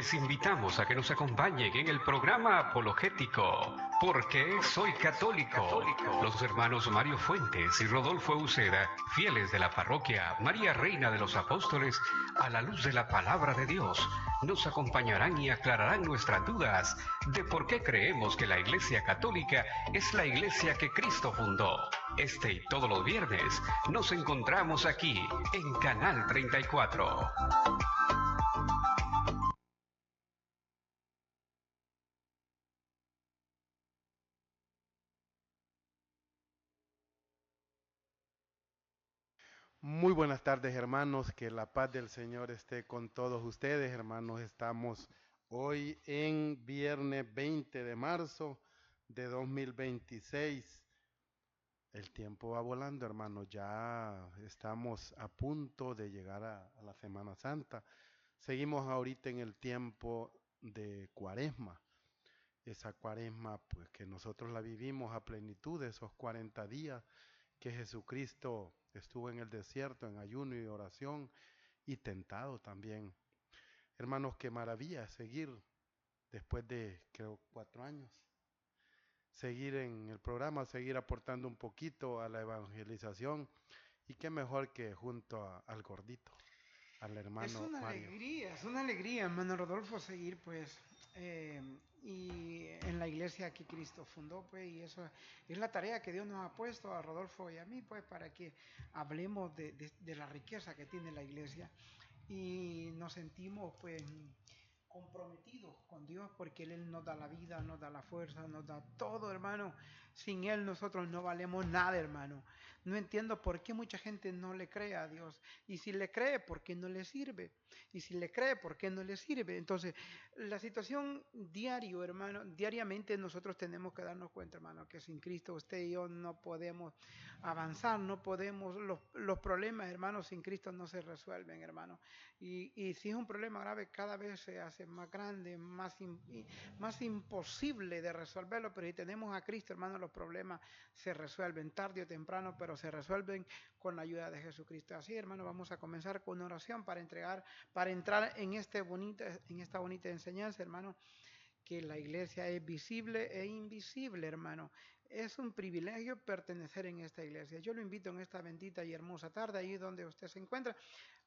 Les invitamos a que nos acompañen en el programa apologético ¿Por qué soy católico? Los hermanos Mario Fuentes y Rodolfo Uceda, fieles de la parroquia María Reina de los Apóstoles, a la luz de la palabra de Dios, nos acompañarán y aclararán nuestras dudas de por qué creemos que la Iglesia Católica es la Iglesia que Cristo fundó. Este y todos los viernes nos encontramos aquí en Canal 34. Muy buenas tardes, hermanos, que la paz del Señor esté con todos ustedes, hermanos. Estamos hoy en viernes 20 de marzo de 2026. El tiempo va volando, hermanos. Ya estamos a punto de llegar a la Semana Santa. Seguimos ahorita en el tiempo de Cuaresma. Esa Cuaresma, pues que nosotros la vivimos a plenitud, esos 40 días que Jesucristo estuvo en el desierto en ayuno y oración y tentado también. Hermanos, qué maravilla seguir después de, creo, 4 años, seguir en el programa, seguir aportando un poquito a la evangelización y qué mejor que junto al gordito, al hermano Mario. Es una alegría, hermano Rodolfo, seguir pues y en la iglesia que Cristo fundó, pues, y eso es la tarea que Dios nos ha puesto a Rodolfo y a mí, pues, para que hablemos de la riqueza que tiene la iglesia y nos sentimos, pues, comprometidos con Dios porque Él nos da la vida, nos da la fuerza, nos da todo, hermano. Sin Él nosotros no valemos nada, hermano. No entiendo por qué mucha gente no le cree a Dios. Y si le cree, ¿por qué no le sirve? Y si le cree, ¿por qué no le sirve? Entonces, la situación diario, hermano, diariamente nosotros tenemos que darnos cuenta, hermano, que sin Cristo usted y yo no podemos avanzar, no podemos, los problemas, hermano, sin Cristo no se resuelven, hermano. Y si es un problema grave, cada vez se hace más grande, más imposible de resolverlo, pero si tenemos a Cristo, hermano, los problemas se resuelven tarde o temprano, pero se resuelven con la ayuda de Jesucristo. Así, hermano, vamos a comenzar con una oración para entrar en esta bonita enseñanza, hermano, que la iglesia es visible e invisible, hermano. Es un privilegio pertenecer en esta iglesia. Yo lo invito en esta bendita y hermosa tarde, ahí donde usted se encuentra.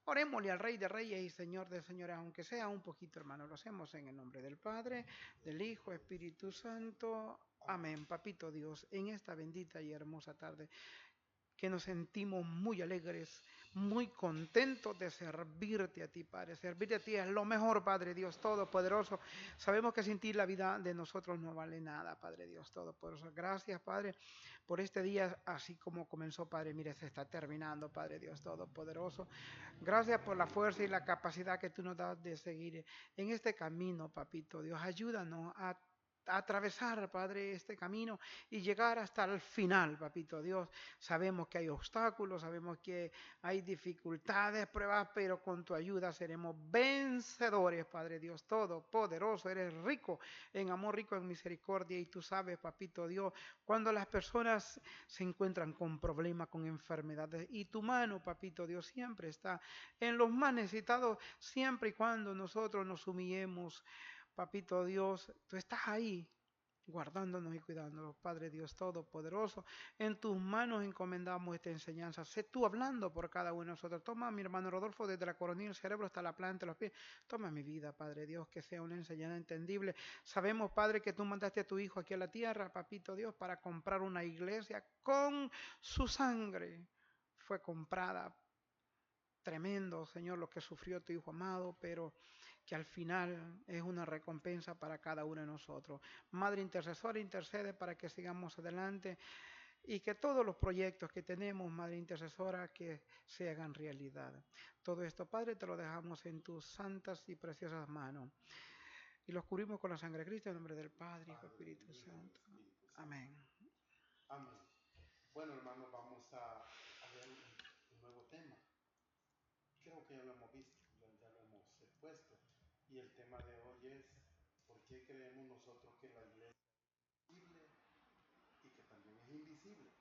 Orémosle al Rey de Reyes y Señor de Señores, aunque sea un poquito, hermano. Lo hacemos en el nombre del Padre, del Hijo, Espíritu Santo. Amén, papito Dios, en esta bendita y hermosa tarde que nos sentimos muy alegres, muy contentos de servirte a ti, Padre. Servirte a ti es lo mejor, Padre Dios Todopoderoso. Sabemos que sin ti la vida de nosotros no vale nada, Padre Dios Todopoderoso. Gracias, Padre, por este día, así como comenzó, Padre. Mire, se está terminando, Padre Dios Todopoderoso. Gracias por la fuerza y la capacidad que tú nos das de seguir en este camino, Papito Dios. Ayúdanos a atravesar, Padre, este camino y llegar hasta el final, Papito Dios. Sabemos que hay obstáculos, sabemos que hay dificultades, pruebas, pero con tu ayuda seremos vencedores, Padre Dios Todopoderoso. Eres rico en amor, rico en misericordia y tú sabes, Papito Dios, cuando las personas se encuentran con problemas, con enfermedades y tu mano, Papito Dios, siempre está en los más necesitados, siempre y cuando nosotros nos humillemos. Papito Dios, tú estás ahí guardándonos y cuidándonos, Padre Dios Todopoderoso. En tus manos encomendamos esta enseñanza. Sé tú hablando por cada uno de nosotros. Toma a mi hermano Rodolfo desde la coronilla del cerebro hasta la planta de los pies. Toma mi vida, Padre Dios, que sea una enseñanza entendible. Sabemos, Padre, que tú mandaste a tu Hijo aquí a la tierra, Papito Dios, para comprar una iglesia con su sangre. Fue comprada. Tremendo, Señor, lo que sufrió tu Hijo amado, pero que al final es una recompensa para cada uno de nosotros. Madre intercesora, intercede para que sigamos adelante y que todos los proyectos que tenemos, Madre intercesora, que se hagan realidad. Todo esto, Padre, te lo dejamos en tus santas y preciosas manos. Y los cubrimos con la sangre de Cristo en nombre del Padre, Hijo y Padre, Espíritu del Hijo y del Santo. Espíritu Santo. Amén. Amén. Bueno, hermanos, vamos a ver un nuevo tema. Creo que ya lo hemos visto, ya lo hemos expuesto. Y el tema de hoy es ¿por qué creemos nosotros que la iglesia es visible y que también es invisible?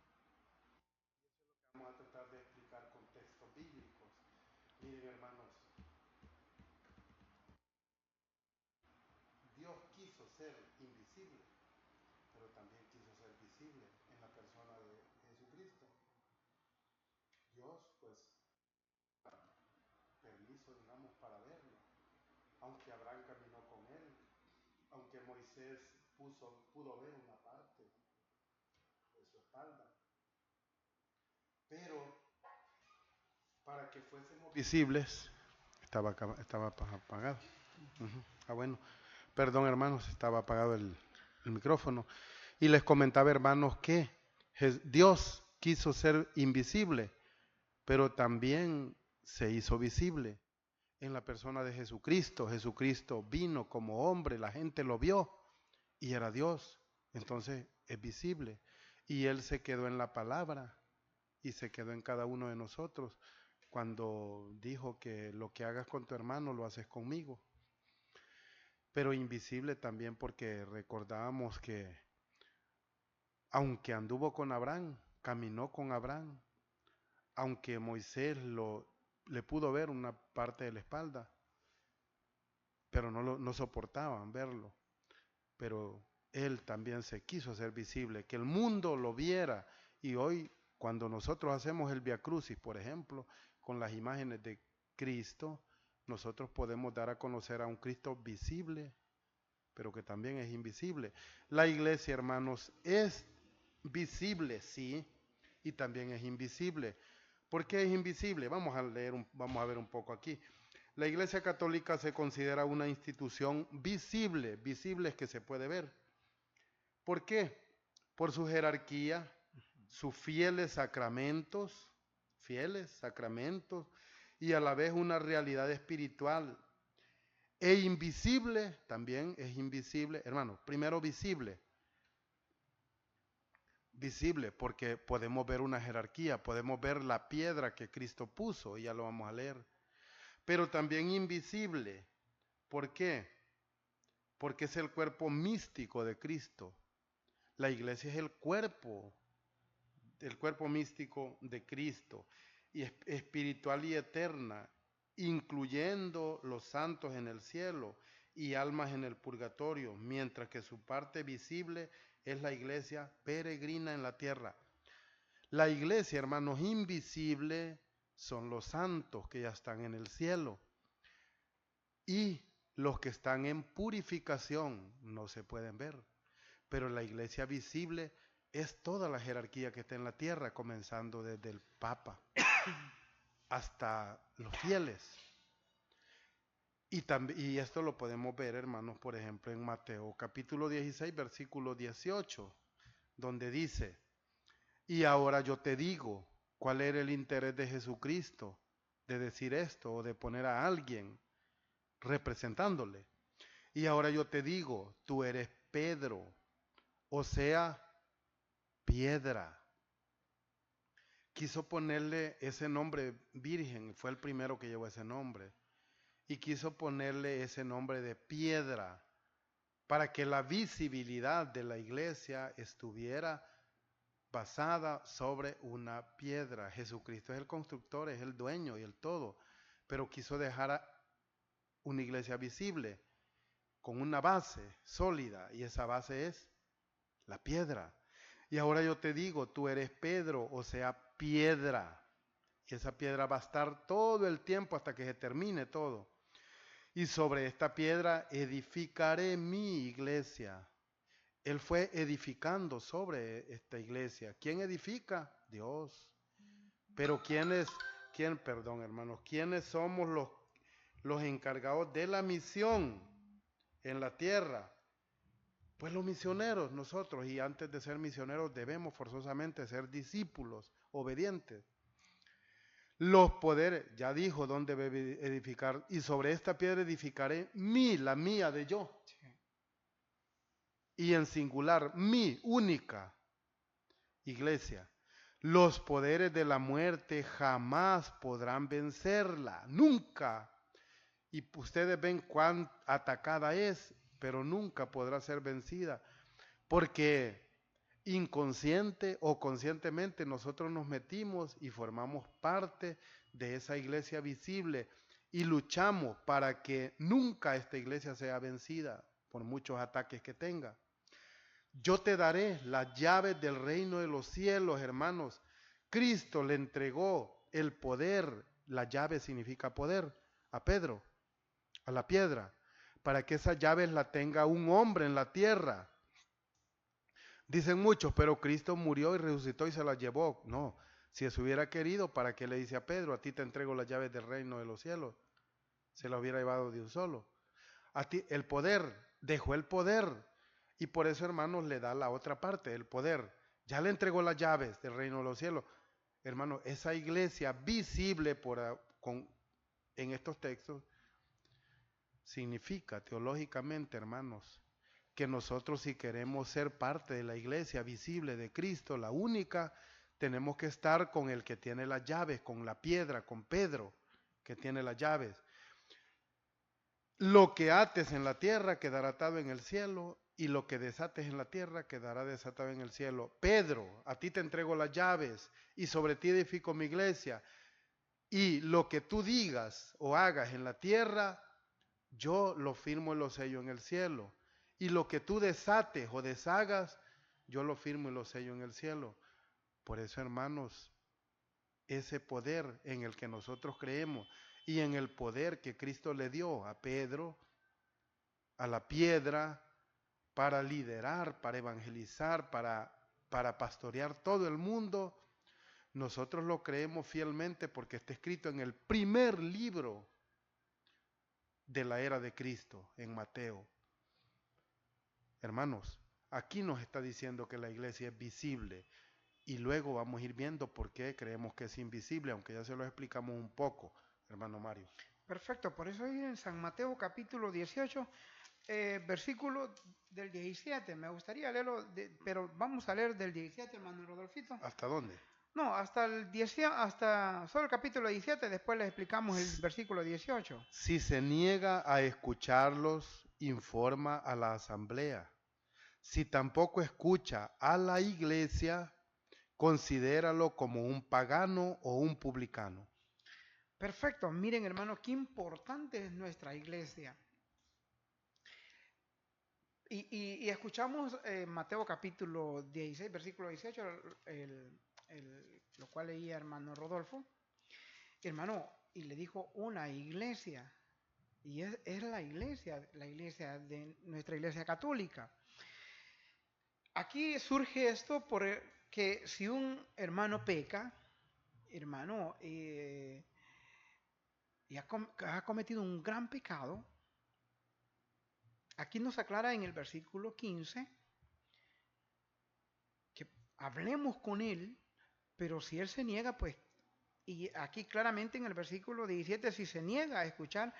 Vamos a tratar de explicar con textos bíblicos. Miren, hermanos, ser invisible, pero también quiso ser visible en la persona de Jesucristo. Dios, pues, permiso, digamos, para verlo. Aunque Abraham caminó con él, aunque Moisés pudo ver una parte de su espalda, pero para que fuésemos visibles, estaba apagado. Bueno, perdón hermanos, estaba apagado el micrófono. Y les comentaba hermanos que Dios quiso ser invisible, pero también se hizo visible en la persona de Jesucristo. Jesucristo vino como hombre, la gente lo vio y era Dios, entonces es visible. Y Él se quedó en la palabra y se quedó en cada uno de nosotros cuando dijo que lo que hagas con tu hermano lo haces conmigo. Pero invisible también porque recordábamos que aunque anduvo con Abraham, caminó con Abraham, aunque Moisés le pudo ver una parte de la espalda, pero no soportaban verlo. Pero él también se quiso hacer visible, que el mundo lo viera. Y hoy, cuando nosotros hacemos el Vía Crucis, por ejemplo, con las imágenes de Cristo, nosotros podemos dar a conocer a un Cristo visible, pero que también es invisible. La iglesia, hermanos, es visible, sí, y también es invisible. ¿Por qué es invisible? Vamos a ver un poco aquí. La Iglesia Católica se considera una institución visible, visible es que se puede ver. ¿Por qué? Por su jerarquía, sus fieles sacramentos, y a la vez una realidad espiritual. E invisible, también es invisible, hermano, primero visible porque podemos ver una jerarquía, podemos ver la piedra que Cristo puso, y ya lo vamos a leer. Pero también invisible. ¿Por qué? Porque es el cuerpo místico de Cristo. La iglesia es el cuerpo místico de Cristo, y espiritual y eterna, incluyendo los santos en el cielo y almas en el purgatorio, mientras que su parte visible es la iglesia peregrina en la tierra. La iglesia, hermanos, invisible son los santos que ya están en el cielo. Y los que están en purificación no se pueden ver. Pero la iglesia visible es toda la jerarquía que está en la tierra, comenzando desde el Papa hasta los fieles. Y esto lo podemos ver, hermanos, por ejemplo, en Mateo capítulo 16, versículo 18, donde dice: y ahora yo te digo, ¿cuál era el interés de Jesucristo de decir esto o de poner a alguien representándole? Y ahora yo te digo, tú eres Pedro, o sea, piedra. Quiso ponerle ese nombre virgen, fue el primero que llevó ese nombre. Y quiso ponerle ese nombre de piedra para que la visibilidad de la iglesia estuviera basada sobre una piedra. Jesucristo es el constructor, es el dueño y el todo, pero quiso dejar una iglesia visible con una base sólida, y esa base es la piedra. Y ahora yo te digo, tú eres Pedro, o sea, piedra. Y esa piedra va a estar todo el tiempo hasta que se termine todo. Y sobre esta piedra edificaré mi iglesia. Él fue edificando sobre esta iglesia. ¿Quién edifica? Dios. Pero ¿quiénes somos los encargados de la misión en la tierra? Pues los misioneros, nosotros, y antes de ser misioneros debemos forzosamente ser discípulos, obedientes. Los poderes, ya dijo dónde debe edificar, y sobre esta piedra edificaré la mía de yo. Sí. Y en singular, mi única iglesia. Los poderes de la muerte jamás podrán vencerla, nunca. Y ustedes ven cuán atacada es, pero nunca podrá ser vencida, porque inconsciente o conscientemente nosotros nos metimos y formamos parte de esa iglesia visible y luchamos para que nunca esta iglesia sea vencida. por muchos ataques que tenga. Yo te daré las llaves del reino de los cielos, hermanos. Cristo le entregó el poder, la llave significa poder, a Pedro, a la piedra, para que esas llaves la tenga un hombre en la tierra. Dicen muchos, pero Cristo murió y resucitó y se las llevó. No, si eso hubiera querido, ¿para qué le dice a Pedro, a ti te entrego las llaves del reino de los cielos? Se las hubiera llevado de un solo. A ti, el poder, dejó el poder. Y por eso, hermanos, le da la otra parte, el poder. Ya le entregó las llaves del reino de los cielos. Hermanos, esa iglesia visible en estos textos significa teológicamente, hermanos, que nosotros, si queremos ser parte de la iglesia visible de Cristo, la única, tenemos que estar con el que tiene las llaves, con la piedra, con Pedro, que tiene las llaves. Lo que ates en la tierra quedará atado en el cielo, y lo que desates en la tierra quedará desatado en el cielo. Pedro, a ti te entrego las llaves, y sobre ti edifico mi iglesia, y lo que tú digas o hagas en la tierra, yo lo firmo y lo sello en el cielo. Y lo que tú desates o deshagas, yo lo firmo y lo sello en el cielo. Por eso, hermanos, ese poder en el que nosotros creemos y en el poder que Cristo le dio a Pedro, a la piedra, para liderar, para evangelizar, para pastorear todo el mundo, nosotros lo creemos fielmente porque está escrito en el primer libro de la era de Cristo, en Mateo. Hermanos, aquí nos está diciendo que la iglesia es visible y luego vamos a ir viendo por qué creemos que es invisible, aunque ya se lo explicamos un poco, hermano Mario. Perfecto, por eso ahí en San Mateo capítulo 18, versículo del 17, me gustaría leerlo, pero vamos a leer del 17, hermano Rodolfito. ¿Hasta dónde? No, hasta el 10, hasta solo el capítulo 17, después les explicamos el versículo 18. Si se niega a escucharlos, informa a la asamblea. Si tampoco escucha a la iglesia, considéralo como un pagano o un publicano. Perfecto, miren hermano, qué importante es nuestra iglesia. Y escuchamos Mateo capítulo 16, versículo 18, lo cual leía hermano Rodolfo. Hermano, y le dijo una iglesia, y es la iglesia de nuestra iglesia católica. Aquí surge esto porque si un hermano peca, hermano, y ha cometido un gran pecado, aquí nos aclara en el versículo 15 que hablemos con él, pero si él se niega, pues, y aquí claramente en el versículo 17, si se niega a escucharlos,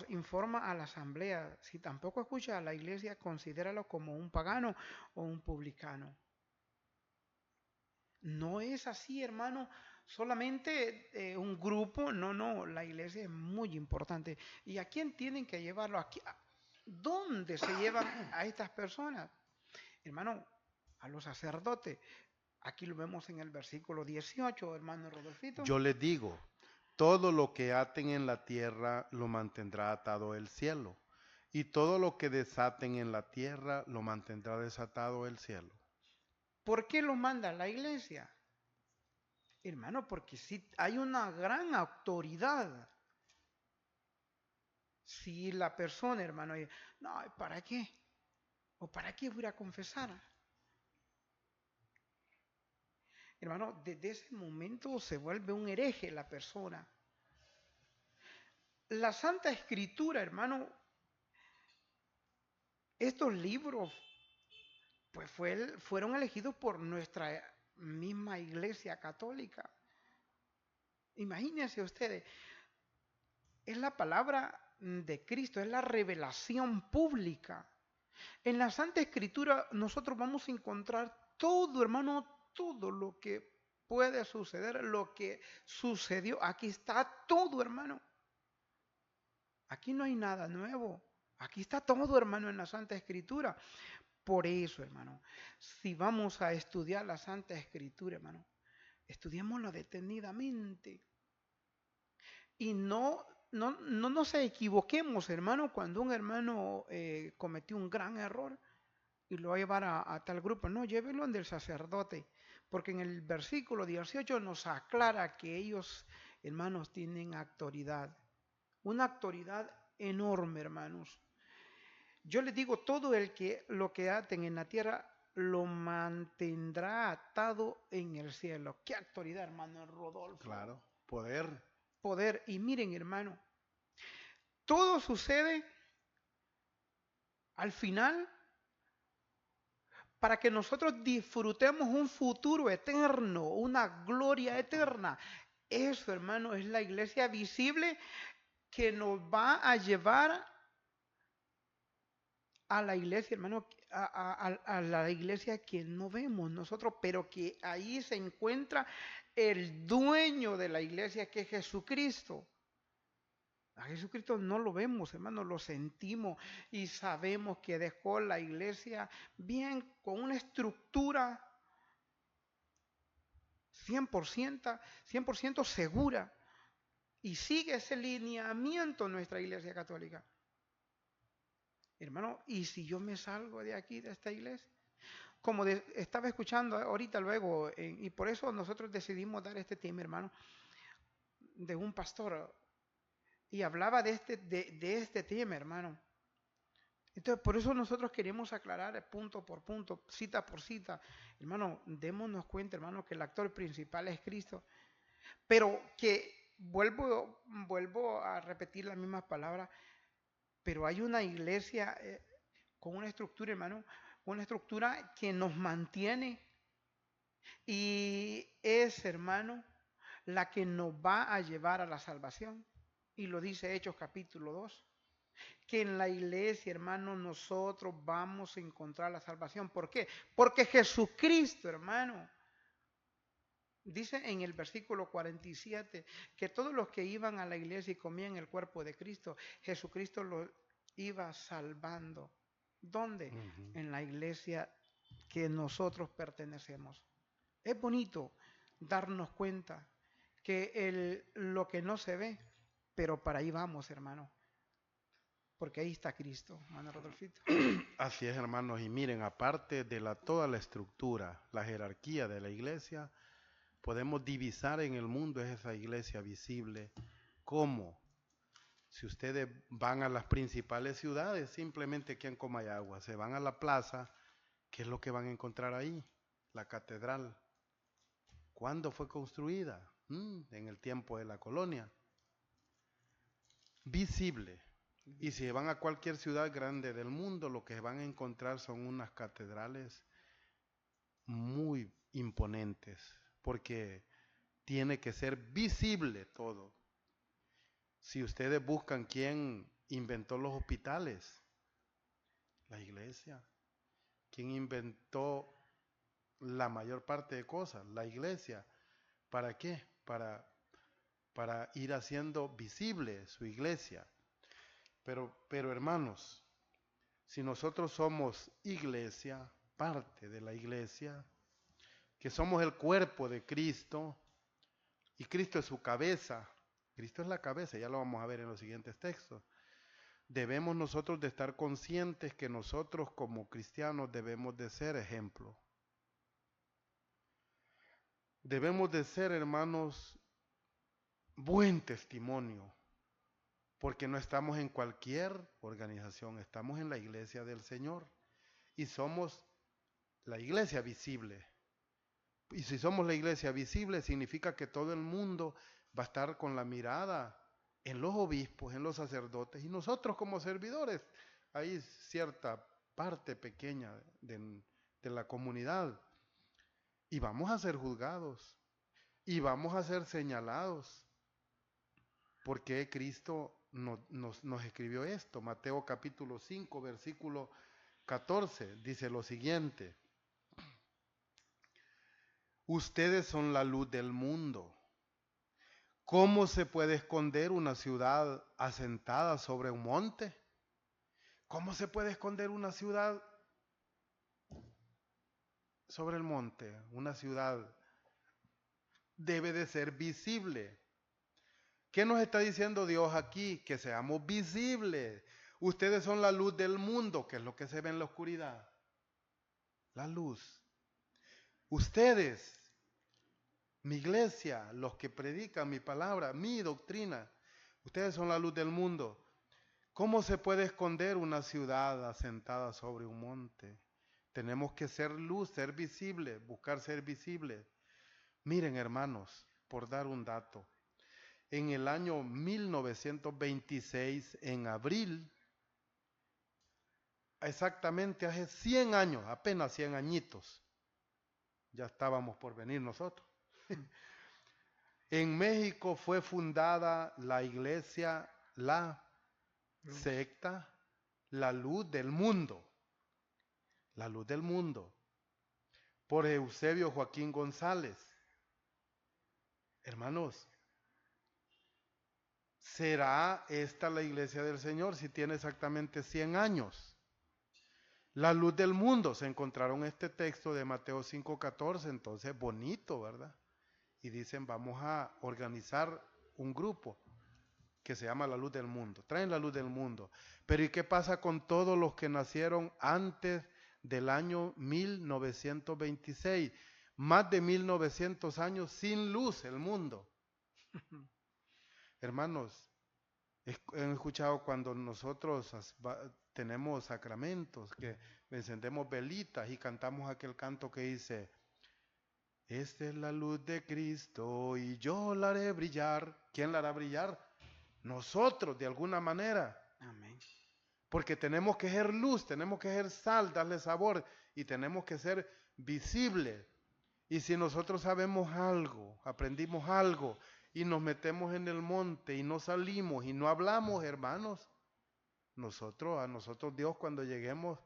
informa a la asamblea. Si tampoco escucha a la iglesia, considéralo como un pagano o un publicano. No es así, hermano, solamente un grupo, no, la iglesia es muy importante. ¿Y a quién tienen que llevarlo? ¿Dónde se llevan a estas personas? Hermano, a los sacerdotes. Aquí lo vemos en el versículo 18, hermano Rodolfito. Yo les digo, todo lo que aten en la tierra lo mantendrá atado el cielo, y todo lo que desaten en la tierra lo mantendrá desatado el cielo. ¿Por qué lo manda la iglesia? Hermano, porque si hay una gran autoridad. Si la persona, hermano, no, ¿para qué? ¿O para qué voy a confesar? Hermano, desde ese momento se vuelve un hereje la persona. La Santa Escritura, hermano, estos libros pues fueron elegidos por nuestra misma Iglesia Católica. Imagínense ustedes, es la palabra de Cristo, es la revelación pública. En la Santa Escritura nosotros vamos a encontrar todo, hermano, todo lo que puede suceder, lo que sucedió. Aquí está todo, hermano. Aquí no hay nada nuevo. Aquí está todo, hermano, en la Santa Escritura. Por eso, hermano, si vamos a estudiar la Santa Escritura, hermano, estudiémosla detenidamente. Y no no nos equivoquemos, hermano, cuando un hermano cometió un gran error y lo va a llevar a tal grupo. No, llévelo del sacerdote, porque en el versículo 18 nos aclara que ellos, hermanos, tienen autoridad, una autoridad enorme, hermanos. Yo les digo, todo el que lo que aten en la tierra lo mantendrá atado en el cielo. ¿Qué autoridad, hermano Rodolfo? Claro, poder. Poder. Y miren, hermano, todo sucede al final para que nosotros disfrutemos un futuro eterno, una gloria eterna. Eso, hermano, es la iglesia visible que nos va a llevar a la iglesia, hermano, a la iglesia que no vemos nosotros, pero que ahí se encuentra el dueño de la iglesia, que es Jesucristo. A Jesucristo no lo vemos, hermano, lo sentimos y sabemos que dejó la iglesia bien, con una estructura 100% segura, y sigue ese lineamiento nuestra iglesia católica. Hermano, ¿y si yo me salgo de aquí, de esta iglesia? Como estaba escuchando ahorita luego, y por eso nosotros decidimos dar este tema, hermano, de un pastor, y hablaba de este tema, hermano. Entonces, por eso nosotros queremos aclarar punto por punto, cita por cita. Hermano, démonos cuenta, hermano, que el actor principal es Cristo, pero que vuelvo a repetir las mismas palabras, pero hay una iglesia con una estructura, hermano, una estructura que nos mantiene, y es, hermano, la que nos va a llevar a la salvación. Y lo dice Hechos capítulo 2, que en la iglesia, hermano, nosotros vamos a encontrar la salvación. ¿Por qué? Porque Jesucristo, hermano, dice en el versículo 47 que todos los que iban a la iglesia y comían el cuerpo de Cristo, Jesucristo los iba salvando. ¿Dónde? En la iglesia que nosotros pertenecemos. Es bonito darnos cuenta que lo que no se ve, pero para ahí vamos, hermano, porque ahí está Cristo, hermano Rodolfito. Así es, hermanos, y miren, aparte de toda la estructura, la jerarquía de la iglesia, podemos divisar en el mundo esa iglesia visible. ¿Cómo? Si ustedes van a las principales ciudades, simplemente aquí en Comayagua, se van a la plaza, ¿qué es lo que van a encontrar ahí? La catedral. ¿Cuándo fue construida? En el tiempo de la colonia. Visible. Y si van a cualquier ciudad grande del mundo, lo que van a encontrar son unas catedrales muy imponentes, porque tiene que ser visible todo. Si ustedes buscan quién inventó los hospitales, la iglesia. ¿Quién inventó la mayor parte de cosas? La iglesia. ¿Para qué? Para ir haciendo visible su iglesia. Pero hermanos, si nosotros somos iglesia, parte de la iglesia, que somos el cuerpo de Cristo, y Cristo es su cabeza, Cristo es la cabeza, ya lo vamos a ver en los siguientes textos, debemos nosotros de estar conscientes que nosotros como cristianos debemos de ser ejemplo. Debemos de ser, hermanos, buen testimonio, porque no estamos en cualquier organización, estamos en la iglesia del Señor y somos la iglesia visible. Y si somos la iglesia visible, significa que todo el mundo va a estar con la mirada en los obispos, en los sacerdotes, y nosotros como servidores. Hay cierta parte pequeña de la comunidad, y vamos a ser juzgados, y vamos a ser señalados, porque Cristo nos escribió esto. Mateo capítulo 5, versículo 14, dice lo siguiente: ustedes son la luz del mundo. ¿Cómo se puede esconder una ciudad asentada sobre un monte? ¿Cómo se puede esconder una ciudad sobre el monte? Una ciudad debe de ser visible. ¿Qué nos está diciendo Dios aquí? Que seamos visibles. Ustedes son la luz del mundo, que es lo que se ve en la oscuridad. La luz. Ustedes, mi iglesia, los que predican mi palabra, mi doctrina, ustedes son la luz del mundo. ¿Cómo se puede esconder una ciudad asentada sobre un monte? Tenemos que ser luz, ser visible, buscar ser visible. Miren, hermanos, por dar un dato, en el año 1926, en abril, exactamente hace 100 años, apenas 100 añitos, ya estábamos por venir nosotros. En México fue fundada la iglesia, la secta, la luz del mundo. La luz del mundo. Por Eusebio Joaquín González. Hermanos, ¿será esta la iglesia del Señor si tiene exactamente 100 años? La luz del mundo. Se encontraron este texto de Mateo 5:14, entonces bonito, ¿verdad? Y dicen, vamos a organizar un grupo que se llama la luz del mundo. Traen la luz del mundo. Pero ¿y qué pasa con todos los que nacieron antes del año 1926? Más de 1900 años sin luz el mundo. Hermanos, he escuchado cuando nosotros tenemos sacramentos, que encendemos velitas y cantamos aquel canto que dice, esta es la luz de Cristo y yo la haré brillar. ¿Quién la hará brillar? Nosotros, de alguna manera. Amén. Porque tenemos que ser luz, tenemos que ser sal, darle sabor y tenemos que ser visibles. Y si nosotros sabemos algo, aprendimos algo y nos metemos en el monte y no salimos y no hablamos, hermanos, a nosotros Dios cuando lleguemos,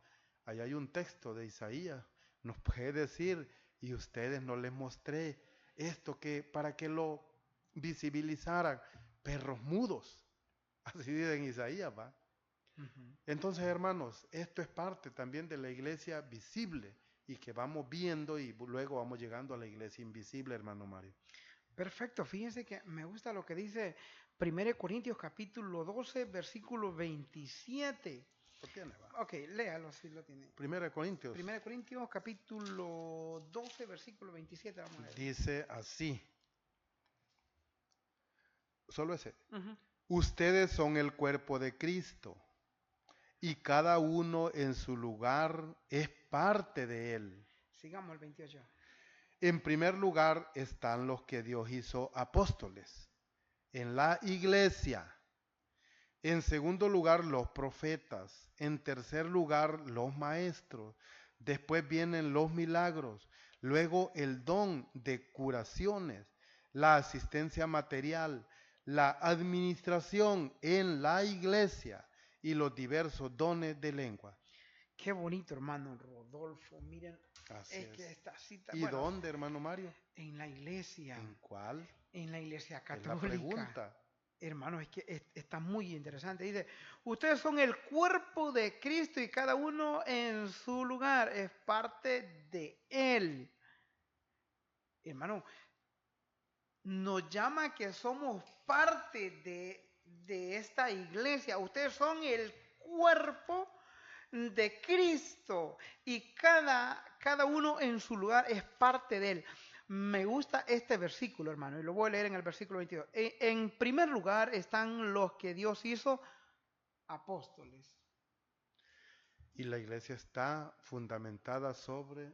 allá hay un texto de Isaías, nos puede decir, y ustedes no les mostré esto que para que lo visibilizaran, perros mudos, así dice en Isaías, ¿va? Entonces, hermanos, esto es parte también de la iglesia visible y que vamos viendo y luego vamos llegando a la iglesia invisible, hermano Mario. Perfecto, fíjense que me gusta lo que dice 1 Corintios capítulo 12, versículo 27. ¿Lo tiene, va? Ok, léalo si lo tiene. 1 Corintios. 1 Corintios capítulo 12, versículo 27, vamos a leer. Dice así. Solo ese. Ustedes son el cuerpo de Cristo y cada uno en su lugar es parte de él. Sigamos el 28. En primer lugar están los que Dios hizo apóstoles en la iglesia. En segundo lugar, los profetas. En tercer lugar, los maestros. Después vienen los milagros. Luego el don de curaciones, la asistencia material, la administración en la iglesia y los diversos dones de lengua. Qué bonito, hermano Rodolfo. Miren, Así que es. esta cita. ¿Y dónde, hermano Mario? En la iglesia. ¿En cuál? En la iglesia Es católica. la pregunta. Hermano, es que está muy interesante. Dice, ustedes son el cuerpo de Cristo y cada uno en su lugar es parte de Él. Hermano, nos llama que somos parte de esta iglesia. Ustedes son el cuerpo de Cristo y cada uno en su lugar es parte de Él. Me gusta este versículo, hermano, y lo voy a leer en el versículo 22. En primer lugar están los que Dios hizo apóstoles. Y la iglesia está fundamentada sobre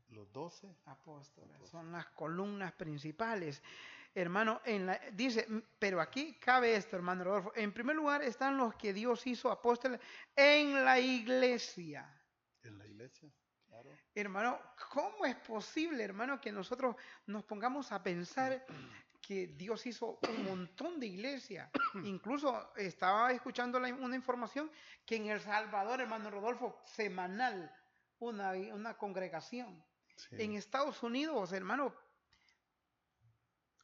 los 12 apóstoles. Son las columnas principales. Hermano, dice, pero aquí cabe esto, hermano Rodolfo. En primer lugar están los que Dios hizo apóstoles en la iglesia. En la iglesia, claro. Hermano, ¿cómo es posible, hermano, que nosotros nos pongamos a pensar que Dios hizo un montón de iglesias? Incluso estaba escuchando una información que en El Salvador, hermano Rodolfo, semanal, una congregación. Sí. En Estados Unidos, hermano,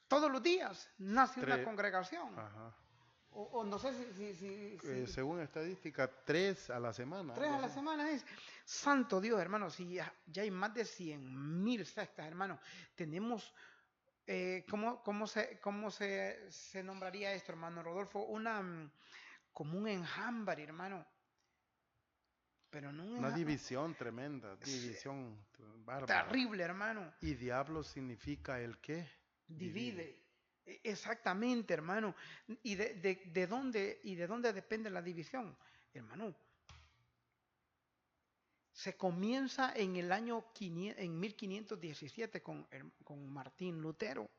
todos los días nace una congregación. Ajá. O no sé si según estadística, 3 a la semana. 3 a la semana es. Santo Dios, hermano, si ya hay más de 100,000 sectas, hermano. Tenemos cómo se nombraría esto, hermano Rodolfo? Como un enjambre, hermano. Pero no un Una enjambre. división tremenda, división bárbara. Terrible, hermano. Y diablo significa el qué? Divide. Exactamente, hermano. ¿Y de dónde depende la división? Hermano, se comienza en el año 1517 con Martín Lutero.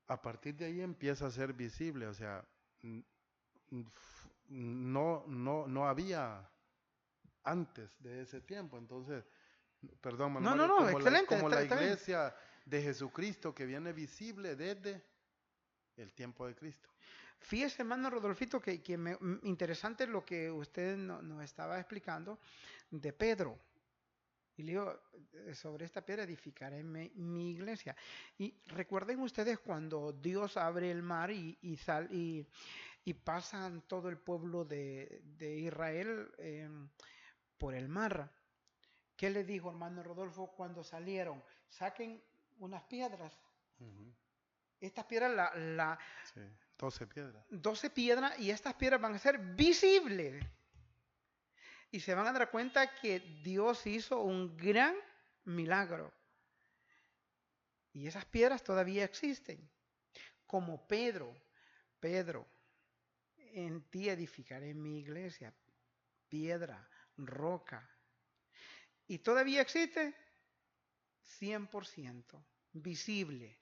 A partir de ahí empieza a ser visible, o sea, no había antes de ese tiempo, entonces, perdón, No, Mario, excelente, como la está bien. iglesia de Jesucristo que viene visible desde el tiempo de Cristo. Fíjese, hermano Rodolfito, que interesante lo que usted nos estaba explicando de Pedro. Y le digo, sobre esta piedra edificaré mi iglesia. Y recuerden ustedes cuando Dios abre el mar y pasan todo el pueblo de Israel por el mar. ¿Qué le dijo, hermano Rodolfo, cuando salieron? Saquen unas piedras. Estas piedras, Sí, 12 piedras. 12 piedras, y estas piedras van a ser visibles. Y se van a dar cuenta que Dios hizo un gran milagro. Y esas piedras todavía existen. Como Pedro, en ti edificaré mi iglesia. Piedra, roca. Y todavía existe 100% visible.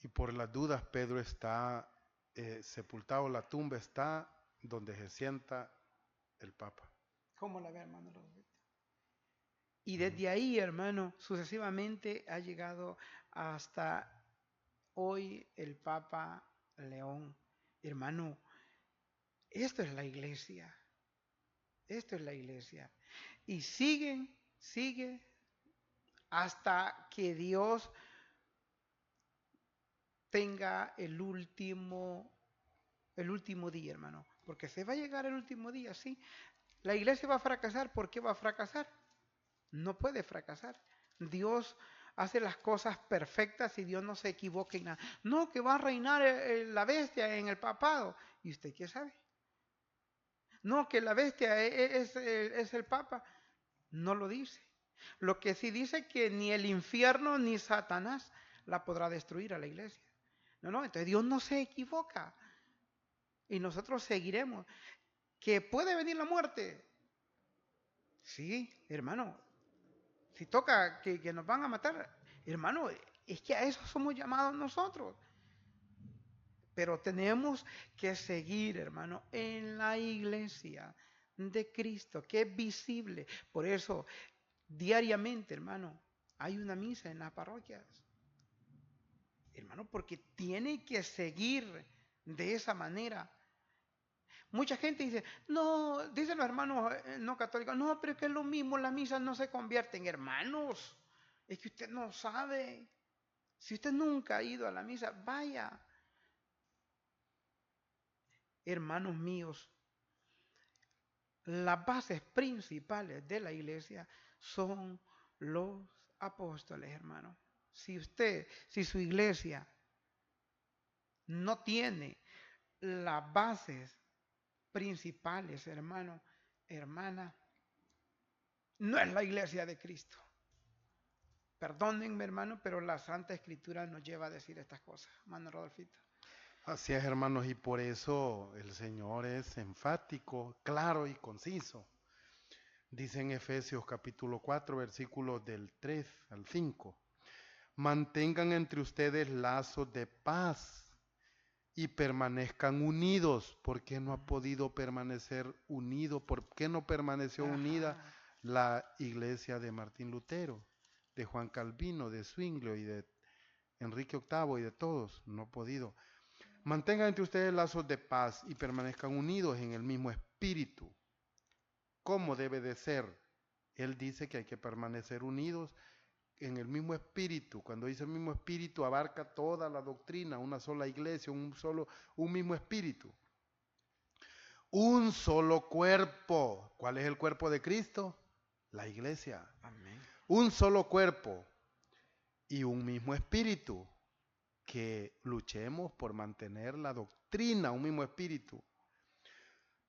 Y por las dudas, Pedro está sepultado, la tumba está donde se sienta el Papa. ¿Cómo la ve, hermano? Y desde ahí, hermano, sucesivamente ha llegado hasta hoy el Papa León. Hermano, esto es la iglesia. Esto es la iglesia. Y sigue hasta que Dios tenga el último día, hermano. Porque se va a llegar el último día, sí. La iglesia va a fracasar. ¿Por qué va a fracasar? No puede fracasar. Dios hace las cosas perfectas y Dios no se equivoca en nada. No, que va a reinar la bestia en el papado. ¿Y usted qué sabe? No, que la bestia es el papa. No lo dice. Lo que sí dice que ni el infierno ni Satanás la podrá destruir a la iglesia. No, entonces Dios no se equivoca. Y nosotros seguiremos. ¿Que puede venir la muerte? Sí, hermano. Si toca que nos van a matar, hermano, es que a eso somos llamados nosotros. Pero tenemos que seguir, hermano, en la iglesia de Cristo, que es visible. Por eso, diariamente, hermano, hay una misa en las parroquias. Hermano, porque tiene que seguir de esa manera. Mucha gente dice, no, dicen los hermanos no católicos, no, pero es que es lo mismo, las misas no se convierten, hermanos. Es que usted no sabe. Si usted nunca ha ido a la misa, vaya. Hermanos míos, las bases principales de la iglesia son los apóstoles, hermano. Si su iglesia no tiene las bases principales, hermano, hermana, no es la iglesia de Cristo. Perdónenme, hermano, pero la Santa Escritura nos lleva a decir estas cosas, hermano Rodolfito. Así es, hermanos, y por eso el Señor es enfático, claro y conciso. Dice en Efesios capítulo 4, versículos del 3 al 5. Mantengan entre ustedes lazos de paz y permanezcan unidos. ¿Por qué no ha podido permanecer unido? ¿Por qué no permaneció unida la iglesia de Martín Lutero, de Juan Calvino, de Zwinglio y de Enrique VIII y de todos? No ha podido. Mantengan entre ustedes lazos de paz y permanezcan unidos en el mismo espíritu. ¿Cómo debe de ser? Él dice que hay que permanecer unidos en el mismo espíritu. Cuando dice el mismo espíritu, abarca toda la doctrina, una sola iglesia, un mismo espíritu. Un solo cuerpo. ¿Cuál es el cuerpo de Cristo? La iglesia. Amén. Un solo cuerpo. y un mismo espíritu, que luchemos por mantener la doctrina, un mismo espíritu.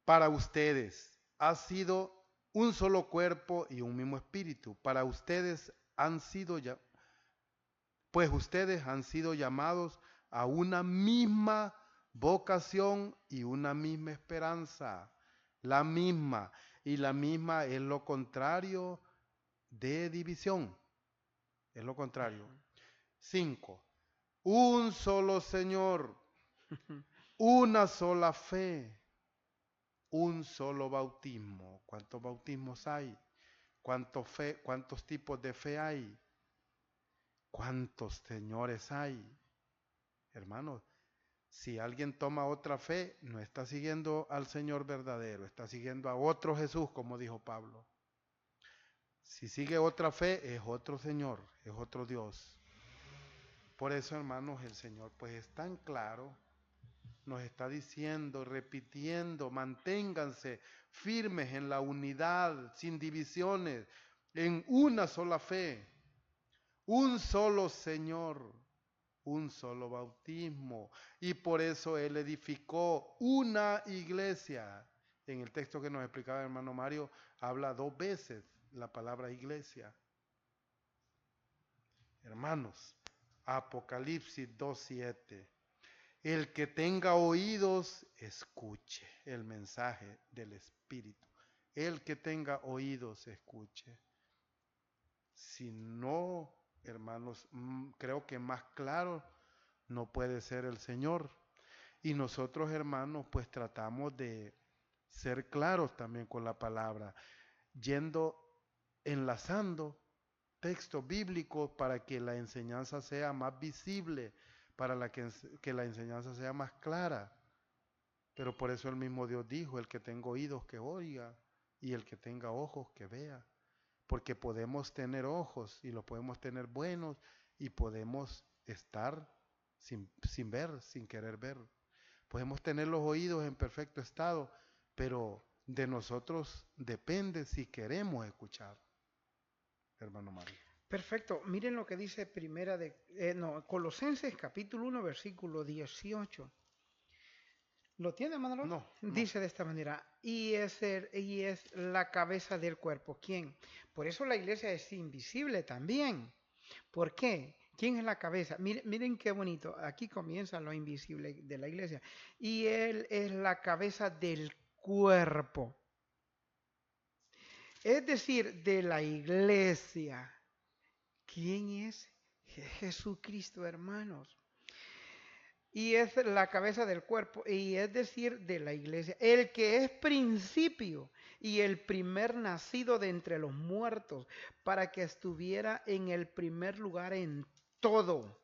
Para ustedes ha sido un solo cuerpo y un mismo espíritu. Para ustedes pues ustedes han sido llamados a una misma vocación y una misma esperanza. La misma. Y la misma es lo contrario de división. Es lo contrario. 5. Un solo Señor, una sola fe, un solo bautismo. ¿Cuántos bautismos hay? ¿Cuántos tipos de fe hay? ¿Cuántos señores hay? Hermanos, si alguien toma otra fe, no está siguiendo al Señor verdadero, está siguiendo a otro Jesús, como dijo Pablo. Si sigue otra fe, es otro Señor, es otro Dios. Por eso, hermanos, el Señor pues es tan claro, nos está diciendo, repitiendo, manténganse firmes en la unidad, sin divisiones, en una sola fe, un solo Señor, un solo bautismo. Y por eso Él edificó una iglesia. En el texto que nos explicaba el hermano Mario, habla 2 veces la palabra iglesia. Hermanos, Apocalipsis 2:7. El que tenga oídos, escuche el mensaje del Espíritu. El que tenga oídos, escuche. Si no, hermanos, creo que más claro no puede ser el Señor. Y nosotros, hermanos, pues tratamos de ser claros también con la palabra, enlazando textos bíblicos para que la enseñanza sea más visible, para que la enseñanza sea más clara. Pero por eso el mismo Dios dijo, el que tenga oídos que oiga y el que tenga ojos que vea. Porque podemos tener ojos y los podemos tener buenos y podemos estar sin ver, sin querer ver. Podemos tener los oídos en perfecto estado, pero de nosotros depende si queremos escuchar. Hermano Mario. Perfecto. Miren lo que dice Colosenses capítulo 1, versículo 18. ¿Lo tiene, hermano? No. Dice de esta manera, y es la cabeza del cuerpo. ¿Quién? Por eso la iglesia es invisible también. ¿Por qué? ¿Quién es la cabeza? Miren qué bonito. Aquí comienza lo invisible de la iglesia. Y Él es la cabeza del cuerpo. Es decir, de la iglesia. ¿Quién es? Jesucristo, hermanos. Y es la cabeza del cuerpo, y es decir, de la iglesia. El que es principio y el primer nacido de entre los muertos, para que estuviera en el primer lugar en todo.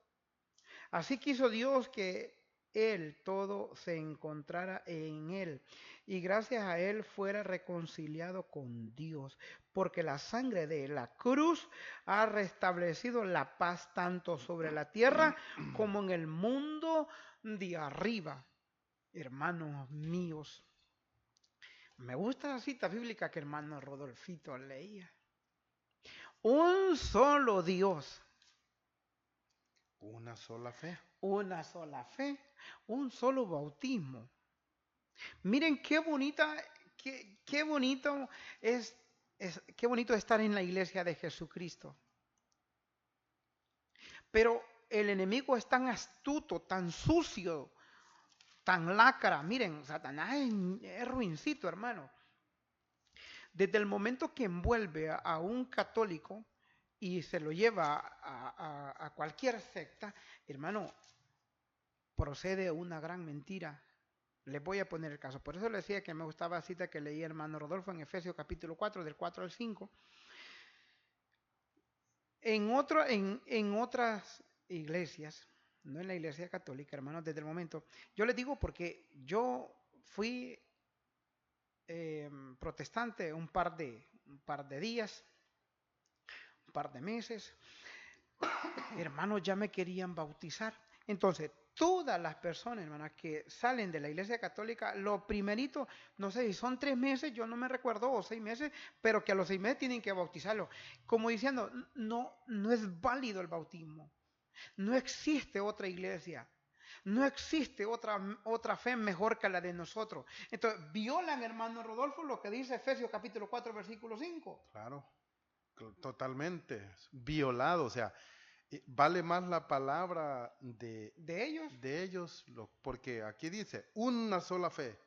Así quiso Dios que Él todo se encontrara en Él, y gracias a Él fuera reconciliado con Dios, porque la sangre de la cruz ha restablecido la paz tanto sobre la tierra como en el mundo de arriba. Hermanos míos, me gusta la cita bíblica que hermano Rodolfito leía. Un solo Dios. Una sola fe. Una sola fe, un solo bautismo. Miren qué bonita, qué bonito qué bonito estar en la iglesia de Jesucristo. Pero el enemigo es tan astuto, tan sucio, tan lacra. Miren, Satanás es ruincito, hermano. Desde el momento que envuelve a un católico y se lo lleva a cualquier secta, hermano, procede una gran mentira. Les voy a poner el caso. Por eso le decía que me gustaba la cita que leía hermano Rodolfo en Efesios capítulo 4, del 4 al 5. En otras iglesias, no en la iglesia católica, hermanos, desde el momento, yo les digo porque yo fui protestante un par de días, un par de meses. Hermanos, ya me querían bautizar. Entonces, todas las personas, hermanas, que salen de la Iglesia Católica, lo primerito, no sé si son 3 meses, yo no me recuerdo, o 6 meses, pero que a los 6 meses tienen que bautizarlo. Como diciendo, no es válido el bautismo. No existe otra iglesia. No existe otra fe mejor que la de nosotros. Entonces, violan, hermano Rodolfo, lo que dice Efesios capítulo 4, versículo 5. Claro, totalmente. Violado, o sea, vale más la palabra ¿De ellos? porque aquí dice una sola fe,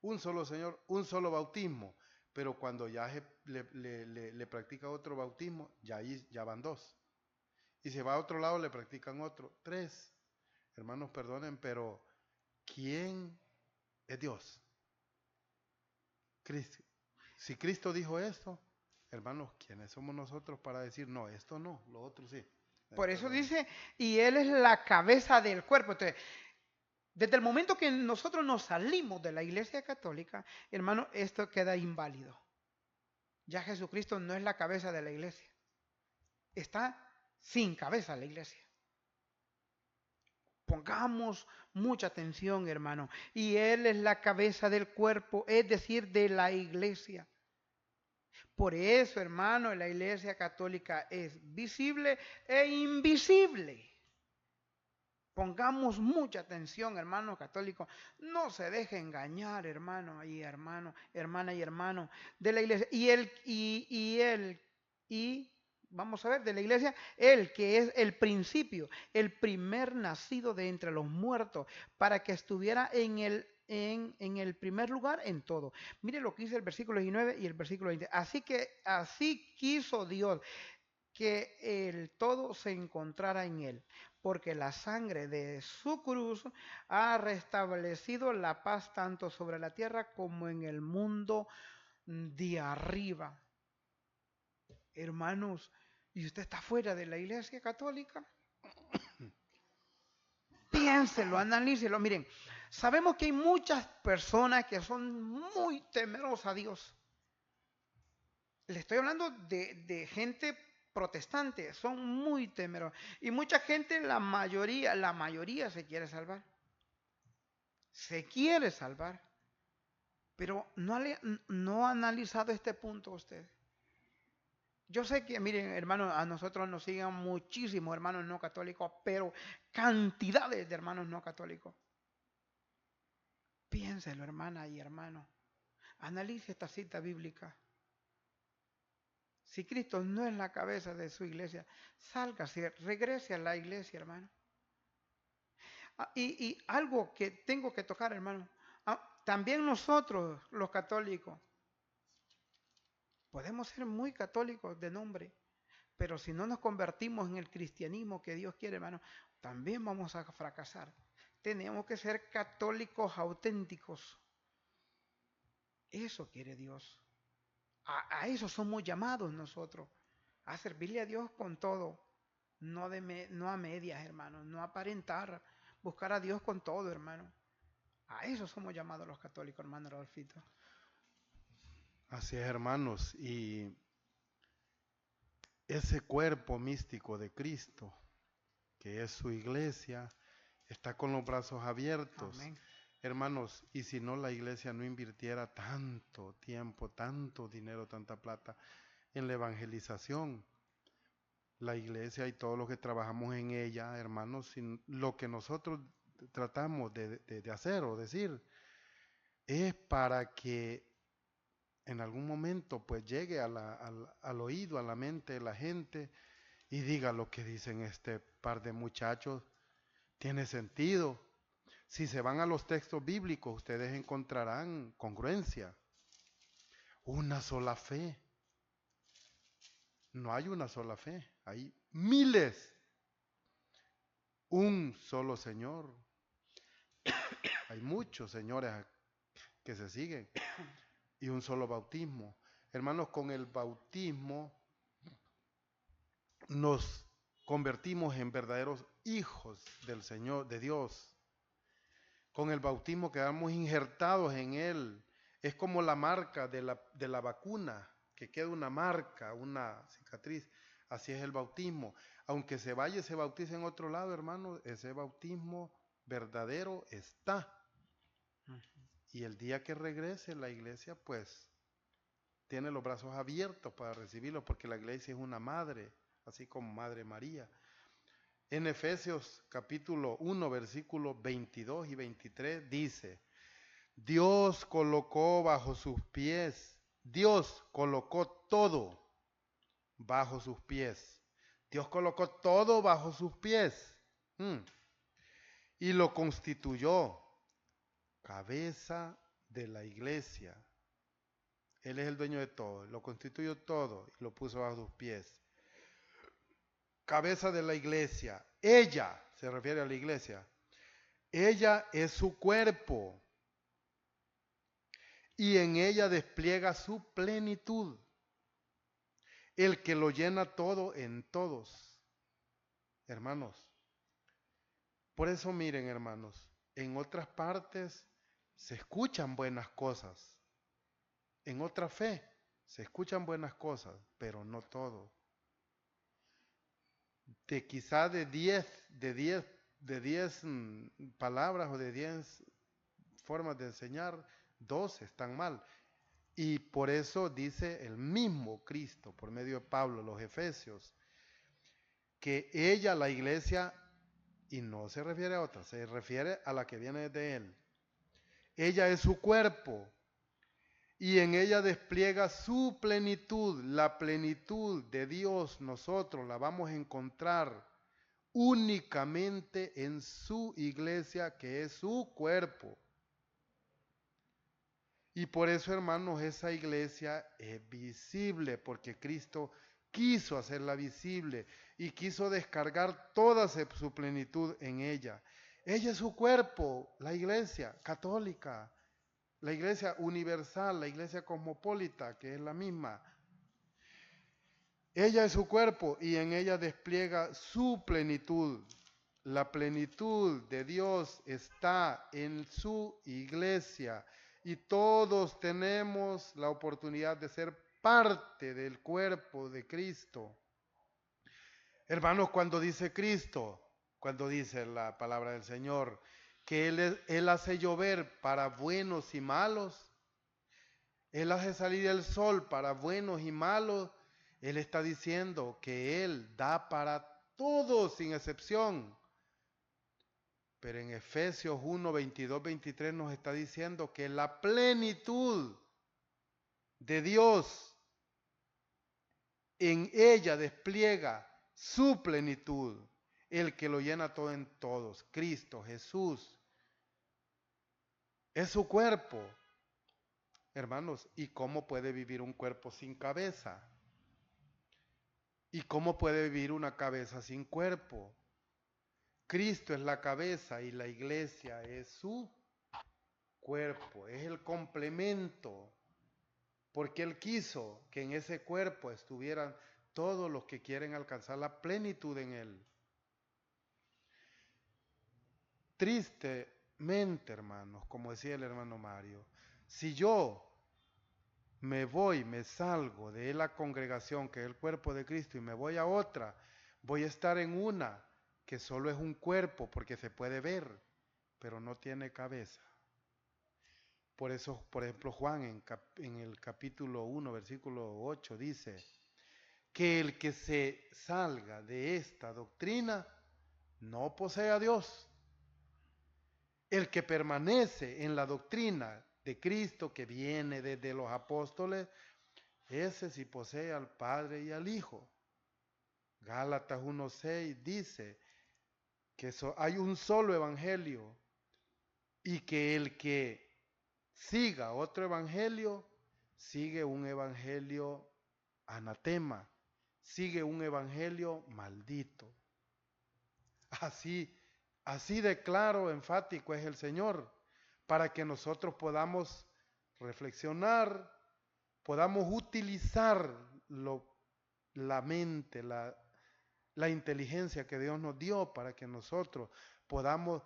un solo Señor, un solo bautismo. Pero cuando ya le practica otro bautismo, ya ahí ya van 2. Y se va a otro lado, le practican otro, 3. Hermanos, perdonen, pero ¿quién es Dios? Cristo. Si Cristo dijo esto, hermanos, ¿quiénes somos nosotros para decir, no, esto no, lo otro sí? Por eso dice, y Él es la cabeza del cuerpo. Entonces, desde el momento que nosotros nos salimos de la Iglesia Católica, hermano, esto queda inválido. Ya Jesucristo no es la cabeza de la Iglesia. Está sin cabeza la Iglesia. Pongamos mucha atención, hermano. Y Él es la cabeza del cuerpo, es decir, de la Iglesia. Por eso, hermano, la Iglesia Católica es visible e invisible. Pongamos mucha atención, hermano católico. No se deje engañar, hermano y hermano, hermana y hermano de la iglesia. Vamos a ver, de la iglesia, Él que es el principio, el primer nacido de entre los muertos, para que estuviera en el primer lugar en todo. Mire lo que dice el versículo 19 y el versículo 20. Así quiso Dios que el todo se encontrara en Él, porque la sangre de su cruz ha restablecido la paz tanto sobre la tierra como en el mundo de arriba. Hermanos, ¿y usted está fuera de la Iglesia Católica? Piénselo, analícelo. Miren, sabemos que hay muchas personas que son muy temerosas a Dios. Le estoy hablando de gente protestante, son muy temerosos. Y mucha gente, la mayoría se quiere salvar. Se quiere salvar. Pero no ha analizado este punto usted. Yo sé que, miren, hermanos, a nosotros nos siguen muchísimos hermanos no católicos, pero cantidades de hermanos no católicos. Piénselo, hermana y hermano. Analice esta cita bíblica. Si Cristo no es la cabeza de su iglesia, sálgase, regrese a la iglesia, hermano. Y algo que tengo que tocar, hermano. También nosotros, los católicos, podemos ser muy católicos de nombre, pero si no nos convertimos en el cristianismo que Dios quiere, hermano, también vamos a fracasar. Tenemos que ser católicos auténticos. Eso quiere Dios. A eso somos llamados nosotros, a servirle a Dios con todo, no a medias, hermano, no aparentar, buscar a Dios con todo, hermano. A eso somos llamados los católicos, hermano Rodolfito. Así es, hermanos, y ese cuerpo místico de Cristo, que es su iglesia, está con los brazos abiertos. Amén. Hermanos, y si no la iglesia no invirtiera tanto tiempo, tanto dinero, tanta plata en la evangelización, la iglesia y todos los que trabajamos en ella, hermanos, lo que nosotros tratamos de hacer o decir es para que en algún momento pues llegue al oído, a la mente de la gente y diga lo que dicen este par de muchachos, tiene sentido. Si se van a los textos bíblicos, ustedes encontrarán congruencia. Una sola fe. No hay una sola fe, hay miles. Un solo Señor. Hay muchos señores que se siguen. Y un solo bautismo. Hermanos, con el bautismo nos convertimos en verdaderos hijos del Señor, de Dios. Con el bautismo quedamos injertados en Él. Es como la marca de la vacuna, que queda una marca, una cicatriz. Así es el bautismo. Aunque se vaya y se bautice en otro lado, hermano, ese bautismo verdadero está. Ujú. Y el día que regrese la iglesia, pues, tiene los brazos abiertos para recibirlo, porque la iglesia es una madre, así como Madre María. En Efesios capítulo 1, versículos 22 y 23 dice, Dios colocó bajo sus pies, Dios colocó todo bajo sus pies. Dios colocó todo bajo sus pies. Y lo constituyó cabeza de la iglesia. Él es el dueño de todo, lo constituyó todo y lo puso bajo sus pies. Cabeza de la iglesia. Ella, se refiere a la iglesia, ella es su cuerpo y en ella despliega su plenitud, el que lo llena todo en todos. Hermanos, por eso miren, hermanos, en otras partes se escuchan buenas cosas, en otra fe se escuchan buenas cosas, pero no todo. Quizá de 10 palabras o de 10 formas de enseñar, 2 están mal. Y por eso dice el mismo Cristo, por medio de Pablo, los Efesios, que ella, la iglesia, y no se refiere a otra, se refiere a la que viene de él. Ella es su cuerpo y en ella despliega su plenitud. La plenitud de Dios nosotros la vamos a encontrar únicamente en su iglesia, que es su cuerpo. Y por eso, hermanos, esa iglesia es visible, porque Cristo quiso hacerla visible y quiso descargar toda su plenitud en ella. Ella es su cuerpo, la iglesia católica, la iglesia universal, la iglesia cosmopolita, que es la misma. Ella es su cuerpo y en ella despliega su plenitud. La plenitud de Dios está en su iglesia. Y todos tenemos la oportunidad de ser parte del cuerpo de Cristo. Hermanos, cuando dice Cristo, cuando dice la palabra del Señor, que Él hace llover para buenos y malos, Él hace salir el sol para buenos y malos, Él está diciendo que Él da para todos sin excepción. Pero en Efesios 1, 22, 23 nos está diciendo que la plenitud de Dios en ella despliega su plenitud, el que lo llena todo en todos, Cristo Jesús. Es su cuerpo. Hermanos, ¿y cómo puede vivir un cuerpo sin cabeza? ¿Y cómo puede vivir una cabeza sin cuerpo? Cristo es la cabeza y la iglesia es su cuerpo, es el complemento, porque Él quiso que en ese cuerpo estuvieran todos los que quieren alcanzar la plenitud en Él. Tristemente, hermanos, como decía el hermano Mario, si yo me salgo de la congregación que es el cuerpo de Cristo y me voy a otra, voy a estar en una que solo es un cuerpo porque se puede ver, pero no tiene cabeza. Por eso, por ejemplo, Juan en el capítulo 1, versículo 8 dice que el que se salga de esta doctrina no posee a Dios. El que permanece en la doctrina de Cristo que viene desde los apóstoles, ese sí posee al Padre y al Hijo. Gálatas 1:6 dice que hay un solo evangelio y que el que siga otro evangelio sigue un evangelio anatema, sigue un evangelio maldito. Así de claro, enfático es el Señor, para que nosotros podamos reflexionar, podamos utilizar la mente, la inteligencia que Dios nos dio para que nosotros podamos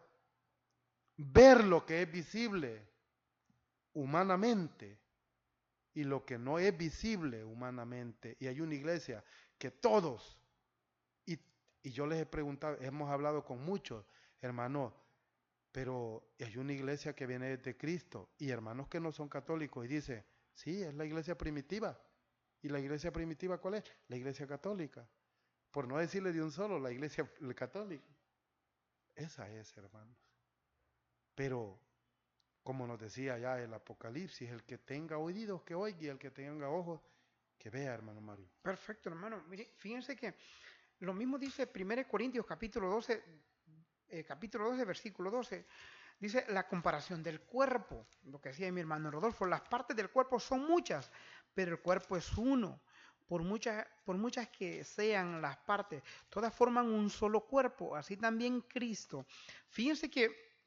ver lo que es visible humanamente y lo que no es visible humanamente. Y hay una iglesia que todos, y yo les he preguntado, hemos hablado con muchos hermanos, Pero hay una iglesia que viene de Cristo y hermanos que no son católicos y dice, sí, es la iglesia primitiva. ¿Y la iglesia primitiva cuál es? La iglesia católica. Por no decirle de un solo, la iglesia católica. Esa es, hermanos. Pero, como nos decía ya el Apocalipsis, el que tenga oídos que oiga y el que tenga ojos que vea, hermano Mario. Perfecto, hermano. Mire, fíjense que lo mismo dice 1 Corintios capítulo 12, versículo 12. Dice la comparación del cuerpo, lo que decía mi hermano Rodolfo, las partes del cuerpo son muchas, pero el cuerpo es uno. Por muchas que sean las partes, todas forman un solo cuerpo, así también Cristo. Fíjense que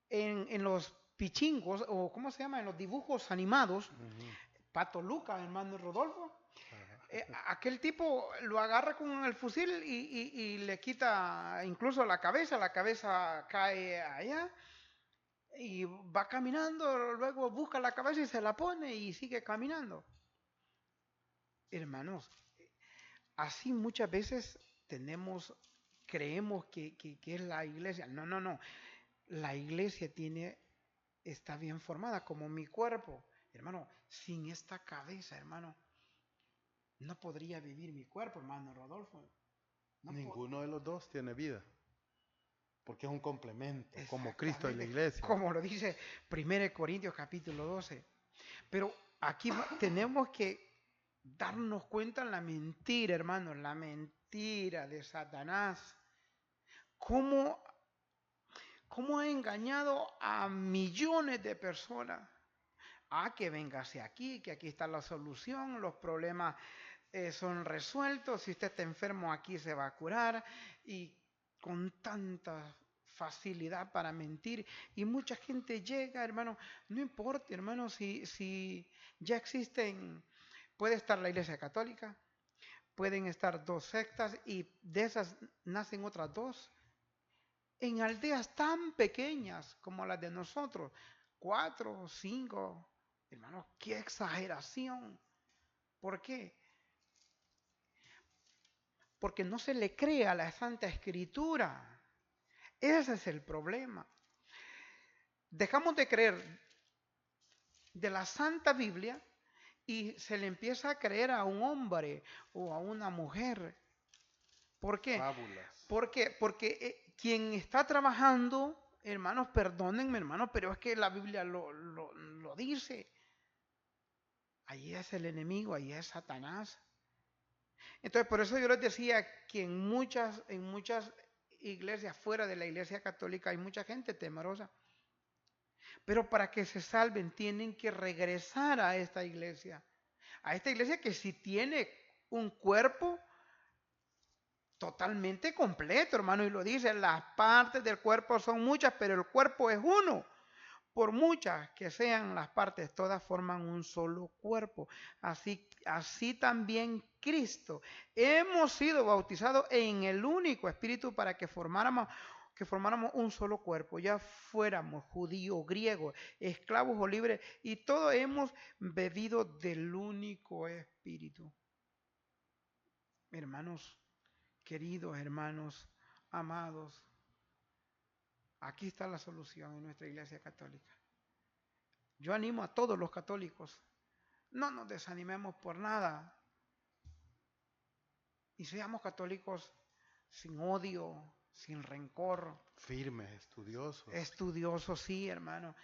en los pichingos, o ¿cómo se llama? En los dibujos animados, Pato Lucas, hermano Rodolfo, aquel tipo lo agarra con el fusil y le quita incluso la cabeza cae allá y va caminando, luego busca la cabeza y se la pone y sigue caminando. Hermanos, así muchas veces creemos que es la iglesia. No. La iglesia está bien formada como mi cuerpo. Hermano, sin esta cabeza, hermano, no podría vivir mi cuerpo, hermano Rodolfo. Ninguno de los dos tiene vida. Porque es un complemento, como Cristo y la iglesia. Como lo dice 1 Corintios capítulo 12. Pero aquí tenemos que darnos cuenta de la mentira, hermano, la mentira de Satanás. ¿Cómo ha engañado a millones de personas? Que véngase aquí, que aquí está la solución, los problemas son resueltos, si usted está enfermo aquí se va a curar, y con tanta facilidad para mentir, y mucha gente llega, hermano, no importa, hermano, si ya existen, puede estar la Iglesia Católica, pueden estar dos sectas, y de esas nacen otras dos, en aldeas tan pequeñas como las de nosotros, 4 o 5, hermanos, qué exageración. ¿Por qué? Porque no se le cree a la Santa Escritura. Ese es el problema. Dejamos de creer de la Santa Biblia y se le empieza a creer a un hombre o a una mujer. ¿Por qué? Fábulas. Porque quien está trabajando, hermanos, perdónenme, hermanos, pero es que la Biblia lo dice. Ahí es el enemigo, ahí es Satanás. Entonces, por eso yo les decía que en muchas iglesias, fuera de la iglesia católica, hay mucha gente temerosa. Pero para que se salven, tienen que regresar a esta iglesia. A esta iglesia que sí tiene un cuerpo totalmente completo, hermano, y lo dice, las partes del cuerpo son muchas, pero el cuerpo es uno. Por muchas que sean las partes, todas forman un solo cuerpo. Así también Cristo. Hemos sido bautizados en el único Espíritu para que formáramos un solo cuerpo, ya fuéramos judíos, griegos, esclavos o libres, y todos hemos bebido del único Espíritu. Hermanos, queridos hermanos, amados, aquí está la solución en nuestra iglesia católica. Yo animo a todos los católicos, no nos desanimemos por nada y seamos católicos sin odio, sin rencor. Firmes, estudiosos. Estudiosos, sí, hermano.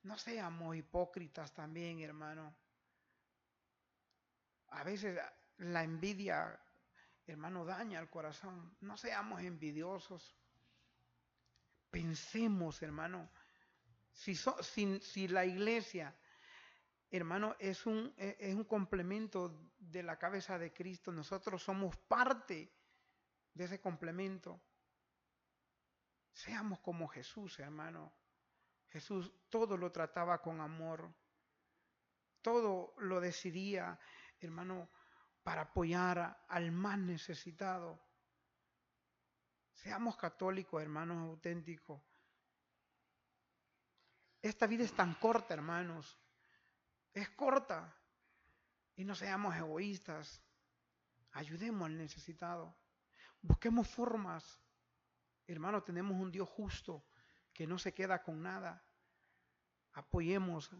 No seamos hipócritas también, hermano. A veces la envidia, hermano, daña el corazón. No seamos envidiosos. Pensemos, hermano, si la iglesia, hermano, es un complemento de la cabeza de Cristo, nosotros somos parte de ese complemento. Seamos como Jesús, hermano. Jesús todo lo trataba con amor. Todo lo decidía, hermano, para apoyar al más necesitado. Seamos católicos, hermanos auténticos. Esta vida es tan corta, hermanos. Es corta. Y no seamos egoístas. Ayudemos al necesitado. Busquemos formas, Hermano, tenemos un Dios justo que no se queda con nada. Apoyemos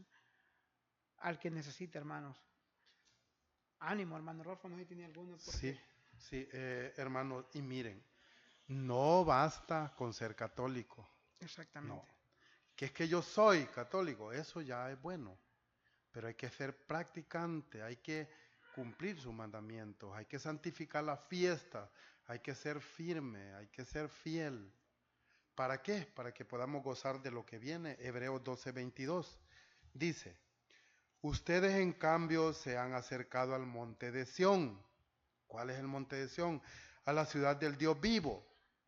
al que necesita, hermanos. Ánimo, hermano Rolfo, no sé si tiene alguno. Sí, sí, hermanos, y miren, no basta con ser católico. Exactamente. No. Que es que yo soy católico, eso ya es bueno. Pero hay que ser practicante, hay que cumplir sus mandamientos, hay que santificar la fiesta, hay que ser firme, hay que ser fiel. ¿Para qué? Para que podamos gozar de lo que viene. Hebreos 12:22 dice: ustedes en cambio se han acercado al monte de Sión. ¿Cuál es el monte de Sión? A la ciudad del Dios vivo.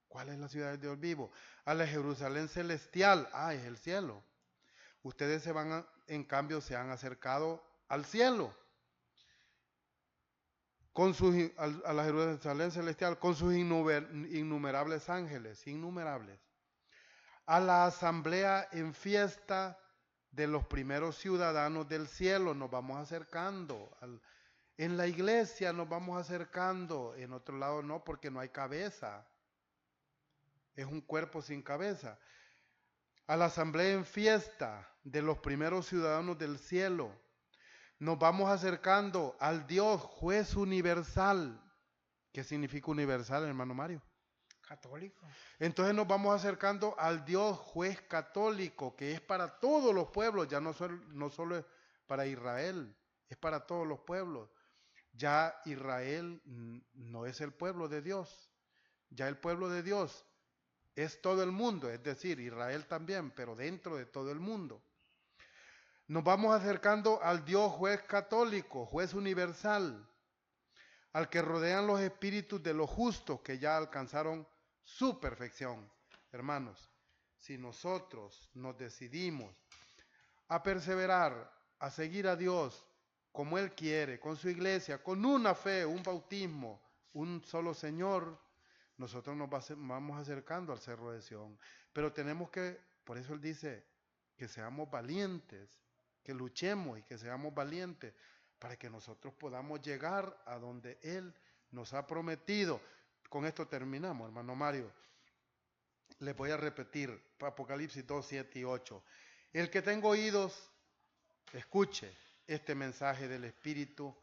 ¿Cuál es la ciudad del Dios vivo? A la Jerusalén celestial. Ah, es el cielo. Ustedes en cambio se han acercado al cielo, a la Jerusalén celestial, con sus innumerables ángeles, innumerables, a la asamblea en fiesta de los primeros ciudadanos del cielo. Nos vamos acercando, en la iglesia nos vamos acercando, en otro lado no, porque no hay cabeza, es un cuerpo sin cabeza. A la asamblea en fiesta de los primeros ciudadanos del cielo. Nos vamos acercando al Dios juez universal. ¿Qué significa universal, hermano Mario? Católico. Entonces nos vamos acercando al Dios juez católico, que es para todos los pueblos, ya no solo es para Israel, es para todos los pueblos. Ya Israel no es el pueblo de Dios, ya el pueblo de Dios es todo el mundo, es decir, Israel también, pero dentro de todo el mundo. Nos vamos acercando al Dios juez católico, juez universal, al que rodean los espíritus de los justos que ya alcanzaron su perfección. Hermanos, si nosotros nos decidimos a perseverar, a seguir a Dios como Él quiere, con su iglesia, con una fe, un bautismo, un solo Señor, nosotros nos vamos acercando al Cerro de Sión. Pero tenemos que, por eso Él dice, que seamos valientes, que luchemos y que seamos valientes para que nosotros podamos llegar a donde Él nos ha prometido. Con esto terminamos, hermano Mario. Les voy a repetir, Apocalipsis 2, 7 y 8. El que tenga oídos, escuche este mensaje del Espíritu.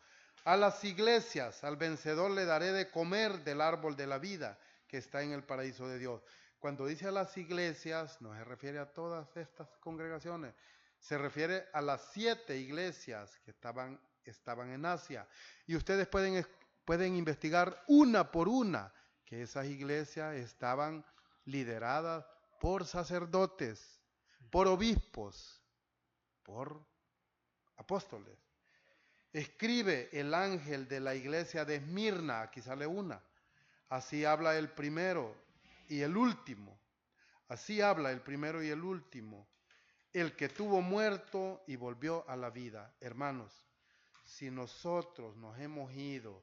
A las iglesias, al vencedor le daré de comer del árbol de la vida que está en el paraíso de Dios. Cuando dice a las iglesias, no se refiere a todas estas congregaciones, se refiere a las 7 iglesias que estaban en Asia. Y ustedes pueden investigar una por una que esas iglesias estaban lideradas por sacerdotes, por obispos, por apóstoles. Escribe el ángel de la iglesia de Esmirna, aquí sale una. Así habla el primero y el último. Así habla el primero y el último. El que tuvo muerto y volvió a la vida. Hermanos, si nosotros nos hemos ido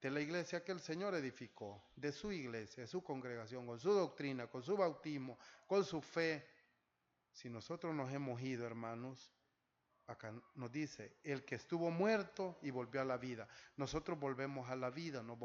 de la iglesia que el Señor edificó, de su iglesia, de su congregación, con su doctrina, con su bautismo, con su fe, si nosotros nos hemos ido, hermanos, acá nos dice, el que estuvo muerto y volvió a la vida. Nosotros volvemos a la vida, nos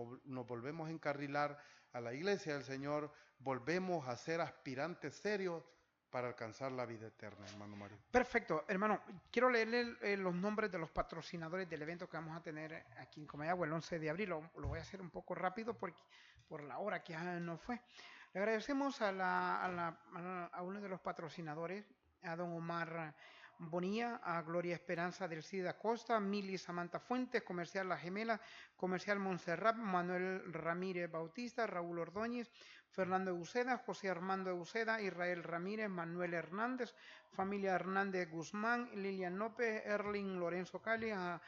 volvemos a encarrilar a la iglesia del Señor, volvemos a ser aspirantes serios para alcanzar la vida eterna, hermano Mario. Perfecto, hermano. Quiero leerle los nombres de los patrocinadores del evento que vamos a tener aquí en Comayagua el 11 de abril. Lo voy a hacer un poco rápido por la hora que ya no fue. Le agradecemos a uno de los patrocinadores, a don Omar Bonilla, a Gloria Esperanza del Cid Acosta, Mili Samantha Fuentes, Comercial La Gemela, Comercial Montserrat, Manuel Ramírez Bautista, Raúl Ordóñez, Fernando Euseda, José Armando Euseda, Israel Ramírez, Manuel Hernández, Familia Hernández Guzmán, Lilian López, Erling Lorenzo Cali, a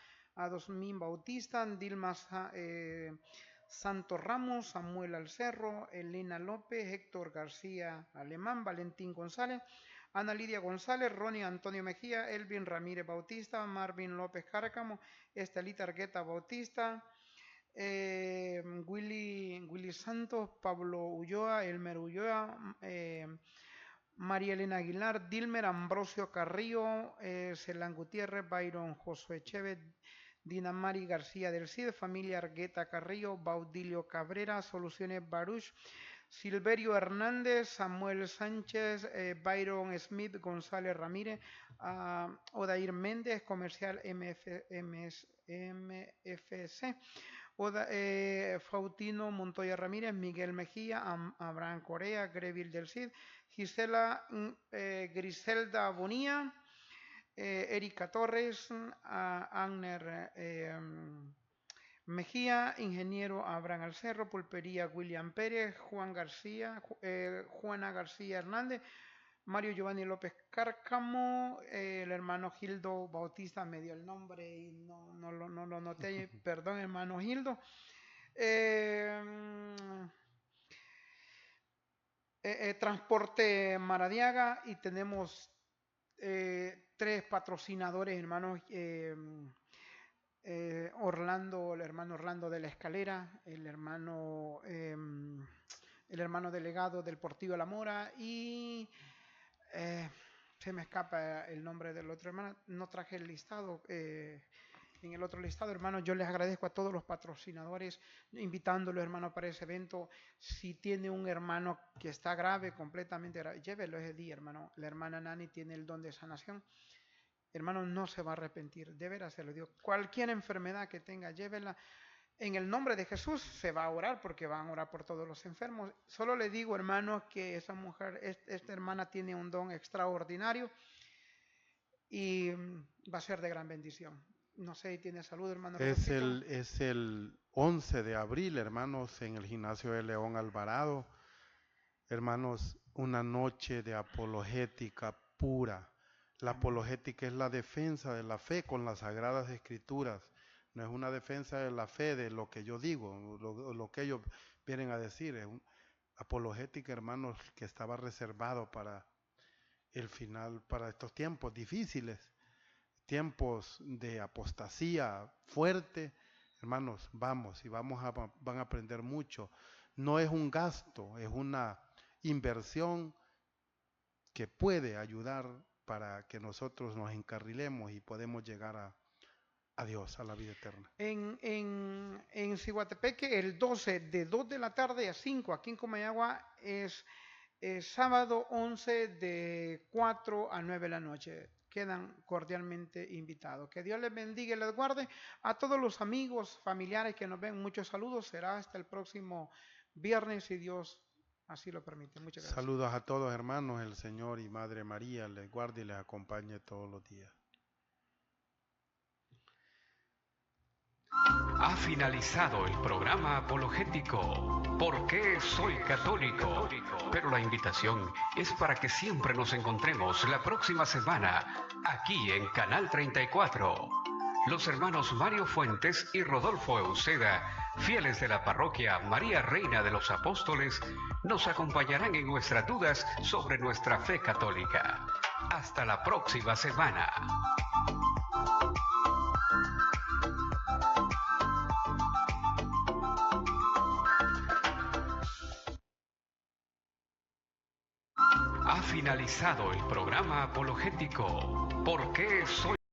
Dosmín Bautista, Dilma Santos Ramos, Samuel Alcerro, Elena López, Héctor García Alemán, Valentín González, Ana Lidia González, Ronnie Antonio Mejía, Elvin Ramírez Bautista, Marvin López Cárcamo, Estelita Argueta Bautista, Willy Santos, Pablo Ulloa, Elmer Ulloa, María Elena Aguilar, Dilmer Ambrosio Carrillo, Celán Gutiérrez, Byron Josué Chévez, Dina Mari García del Cid, Familia Argueta Carrillo, Baudilio Cabrera, Soluciones Baruch, Silverio Hernández, Samuel Sánchez, Byron Smith, González Ramírez, Odair Méndez, Comercial MFC, Fautino Montoya Ramírez, Miguel Mejía, Abraham Corea, Greville del Cid, Griselda Bonilla, Erika Torres, Agner Mejía, Ingeniero Abraham Alcerro, Pulpería William Pérez, Juana García Hernández, Mario Giovanni López Cárcamo, el hermano Gildo Bautista me dio el nombre y no lo noté, perdón hermano Gildo. Transporte Maradiaga, y tenemos 3 patrocinadores, hermanos. Orlando, el hermano Orlando de la Escalera, el hermano delegado del Portillo La Mora, y se me escapa el nombre del otro hermano, no traje el listado. En el otro listado, hermanos, yo les agradezco a todos los patrocinadores, invitándolos, hermanos, para ese evento. Si tiene un hermano que está grave, completamente grave, llévelo ese día, hermano. La hermana Nani tiene el don de sanación. Hermano, no se va a arrepentir, de veras se lo digo. Cualquier enfermedad que tenga, llévela. En el nombre de Jesús se va a orar, porque van a orar por todos los enfermos. Solo le digo, hermano, que esa mujer, esta hermana tiene un don extraordinario y va a ser de gran bendición. No sé si tiene salud, hermano. Es el 11 de abril, hermanos, en el gimnasio de León Alvarado. Hermanos, una noche de apologética pura. La apologética es la defensa de la fe con las Sagradas Escrituras. No es una defensa de la fe de lo que yo digo, lo que ellos vienen a decir. Es una apologética, hermanos, que estaba reservado para el final, para estos tiempos difíciles, tiempos de apostasía fuerte. Hermanos, vamos y van a aprender mucho. No es un gasto, es una inversión que puede ayudar para que nosotros nos encarrilemos y podemos llegar a Dios, a la vida eterna. En Ciguatepeque, el 12, de 2 de la tarde a 5, aquí en Comayagua, es sábado 11 de 4 a 9 de la noche. Quedan cordialmente invitados. Que Dios les bendiga y les guarde. A todos los amigos, familiares que nos ven, muchos saludos. Será hasta el próximo viernes, si Dios así lo permite. Muchas gracias. Saludos a todos, hermanos. El Señor y Madre María les guarde y les acompañe todos los días. Ha finalizado el programa apologético ¿Por qué soy católico? Pero la invitación es para que siempre nos encontremos la próxima semana aquí en Canal 34. Los hermanos Mario Fuentes y Rodolfo Euseda, fieles de la parroquia María Reina de los Apóstoles, nos acompañarán en nuestras dudas sobre nuestra fe católica. Hasta la próxima semana. Ha finalizado el programa apologético ¿Por qué soy